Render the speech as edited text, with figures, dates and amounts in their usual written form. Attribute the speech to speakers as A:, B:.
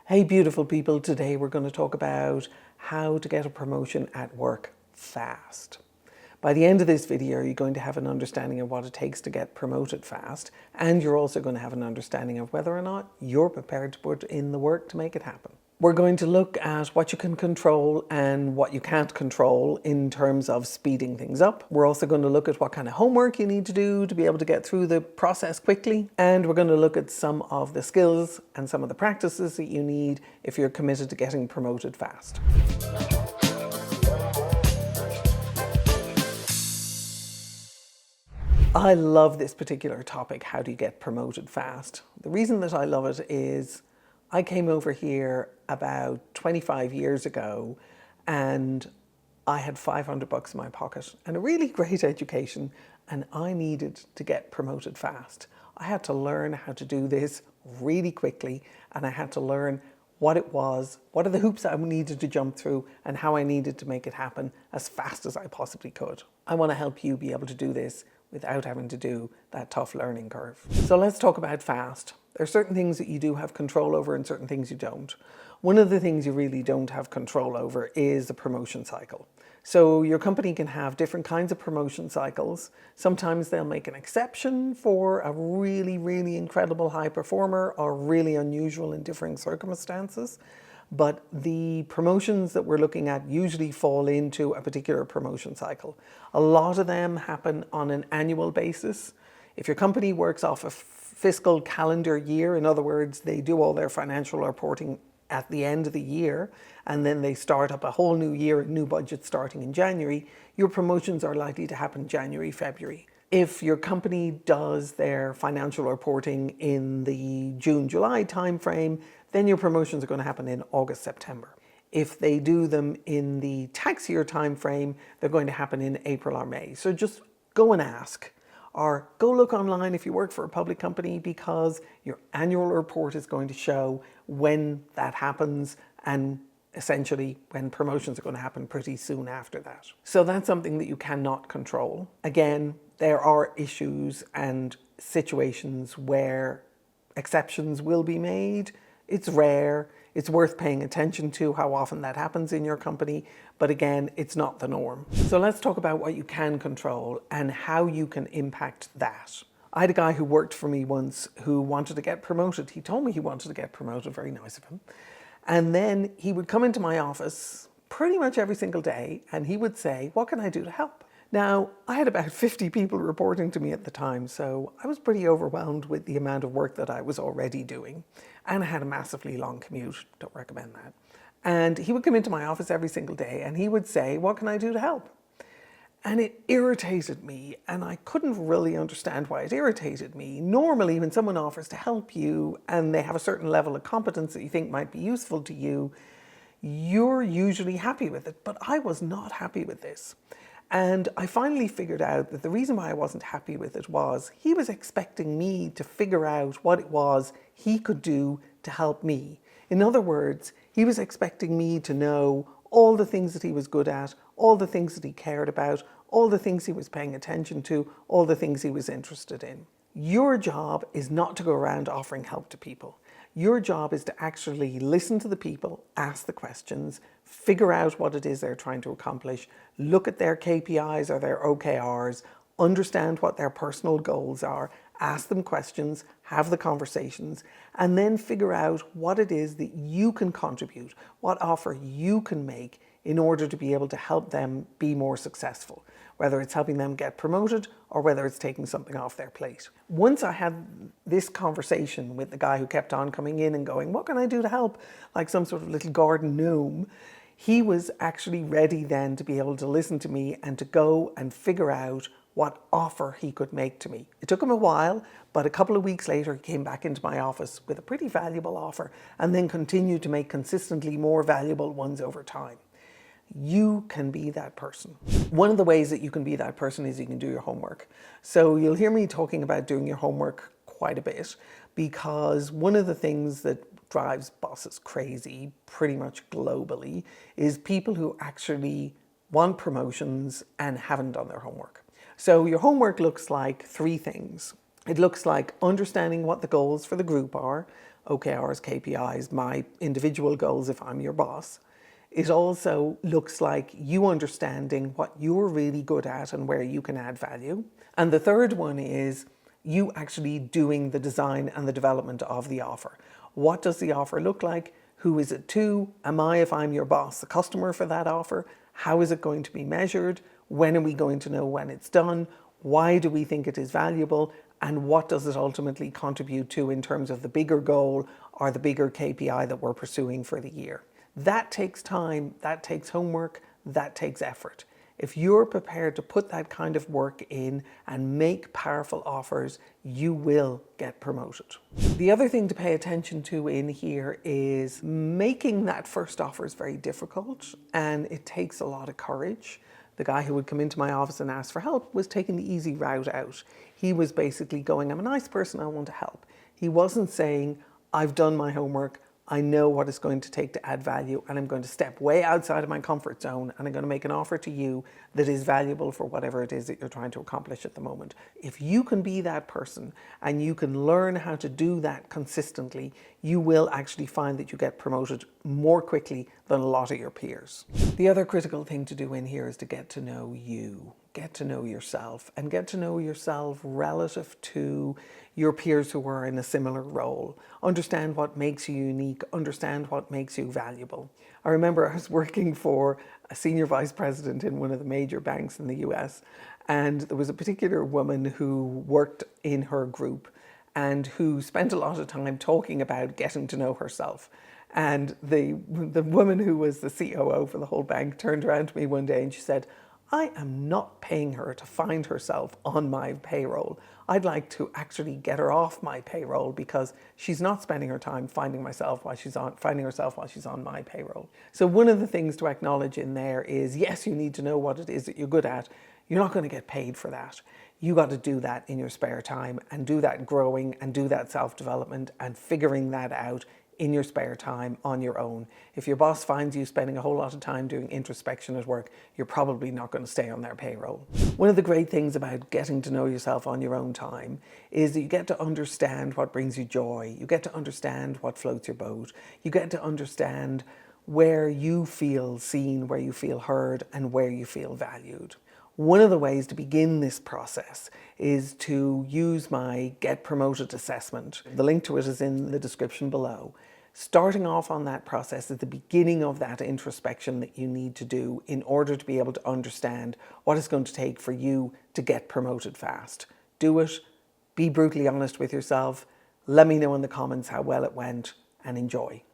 A: Hey beautiful people, today we're going to talk about how to get a promotion at work fast. By the end of this video, you're going to have an understanding of what it takes to get promoted fast, and you're also going to have an understanding of whether or not you're prepared to put in the work to make it happen. We're going to look at what you can control and what you can't control in terms of speeding things up. We're also going to look at what kind of homework you need to do to be able to get through the process quickly. And we're going to look at some of the skills and some of the practices that you need if you're committed to getting promoted fast. I love this particular topic, how do you get promoted fast? The reason that I love it is I came over here about 25 years ago and I had $500 in my pocket and a really great education, and I needed to get promoted fast. I had to learn how to do this really quickly, and I had to learn what it was, what are the hoops I needed to jump through, and how I needed to make it happen as fast as I possibly could. I want to help you be able to do this without having to do that tough learning curve. So let's talk about fast. There are certain things that you do have control over and certain things you don't. One of the things you really don't have control over is the promotion cycle. So your company can have different kinds of promotion cycles. Sometimes they'll make an exception for a really, really incredible high performer or really unusual in differing circumstances. But the promotions that we're looking at usually fall into a particular promotion cycle. A lot of them happen on an annual basis. If your company works off a fiscal calendar year, in other words, they do all their financial reporting at the end of the year, and then they start up a whole new year, a new budget starting in January, your promotions are likely to happen January, February. If your company does their financial reporting in the June, July timeframe, then your promotions are going to happen in August, September. If they do them in the tax year timeframe, they're going to happen in April or May. So just go and ask, or go look online if you work for a public company, because your annual report is going to show when that happens and essentially when promotions are going to happen pretty soon after that. So that's something that you cannot control. Again, there are issues and situations where exceptions will be made. It's rare. It's worth paying attention to how often that happens in your company, but again, it's not the norm. So let's talk about what you can control and how you can impact that. I had a guy who worked for me once who wanted to get promoted. He told me he wanted to get promoted, very nice of him. And then he would come into my office pretty much every single day and he would say, "What can I do to help?" Now, I had about 50 people reporting to me at the time, so I was pretty overwhelmed with the amount of work that I was already doing. And I had a massively long commute, don't recommend that. And he would come into my office every single day and he would say, "What can I do to help?" And it irritated me, and I couldn't really understand why it irritated me. Normally, when someone offers to help you and they have a certain level of competence that you think might be useful to you, you're usually happy with it, but I was not happy with this. And I finally figured out that the reason why I wasn't happy with it was he was expecting me to figure out what it was he could do to help me. In other words, he was expecting me to know all the things that he was good at, all the things that he cared about, all the things he was paying attention to, all the things he was interested in. Your job is not to go around offering help to people. Your job is to actually listen to the people, ask the questions, figure out what it is they're trying to accomplish, look at their KPIs or their OKRs, understand what their personal goals are, ask them questions, have the conversations, and then figure out what it is that you can contribute, what offer you can make in order to be able to help them be more successful, whether it's helping them get promoted or whether it's taking something off their plate. Once I had this conversation with the guy who kept on coming in and going, "What can I do to help?" like some sort of little garden gnome, he was actually ready then to be able to listen to me and to go and figure out what offer he could make to me. It took him a while, but a couple of weeks later, he came back into my office with a pretty valuable offer and then continued to make consistently more valuable ones over time. You can be that person. One of the ways that you can be that person is you can do your homework. So you'll hear me talking about doing your homework quite a bit, because one of the things that drives bosses crazy pretty much globally is people who actually want promotions and haven't done their homework. So your homework looks like three things. It looks like understanding what the goals for the group are, OKRs, KPIs, my individual goals if I'm your boss. It also looks like you understanding what you're really good at and where you can add value. And the third one is you actually doing the design and the development of the offer. What does the offer look like? Who is it to? Am I, if I'm your boss, the customer for that offer? How is it going to be measured? When are we going to know when it's done? Why do we think it is valuable? And what does it ultimately contribute to in terms of the bigger goal or the bigger KPI that we're pursuing for the year? That takes time, that takes homework, that takes effort. If you're prepared to put that kind of work in and make powerful offers, you will get promoted. The other thing to pay attention to in here is making that first offer is very difficult and it takes a lot of courage. The guy who would come into my office and ask for help was taking the easy route out. He was basically going, I'm a nice person, I want to help. He wasn't saying, I've done my homework, I know what it's going to take to add value, and I'm going to step way outside of my comfort zone and I'm going to make an offer to you that is valuable for whatever it is that you're trying to accomplish at the moment. If you can be that person and you can learn how to do that consistently, you will actually find that you get promoted more quickly than a lot of your peers. The other critical thing to do in here is to get to know you. Get to know yourself and get to know yourself relative to your peers who are in a similar role. Understand what makes you unique, understand what makes you valuable. I remember I was working for a senior vice president in one of the major banks in the US, and there was a particular woman who worked in her group and who spent a lot of time talking about getting to know herself. And the woman who was the COO for the whole bank turned around to me one day and she said, I am not paying her to find herself on my payroll. I'd like to actually get her off my payroll because she's not spending her time finding herself while she's on my payroll. So one of the things to acknowledge in there is, yes, you need to know what it is that you're good at. You're not going to get paid for that. You got to do that in your spare time and do that growing and do that self-development and figuring that out in your spare time on your own. If your boss finds you spending a whole lot of time doing introspection at work, you're probably not going to stay on their payroll. One of the great things about getting to know yourself on your own time is that you get to understand what brings you joy. You get to understand what floats your boat. You get to understand where you feel seen, where you feel heard, and where you feel valued. One of the ways to begin this process is to use my Get Promoted assessment. The link to it is in the description below. Starting off on that process at the beginning of that introspection that you need to do in order to be able to understand what it's going to take for you to get promoted fast. Do it, be brutally honest with yourself, let me know in the comments how well it went, and enjoy.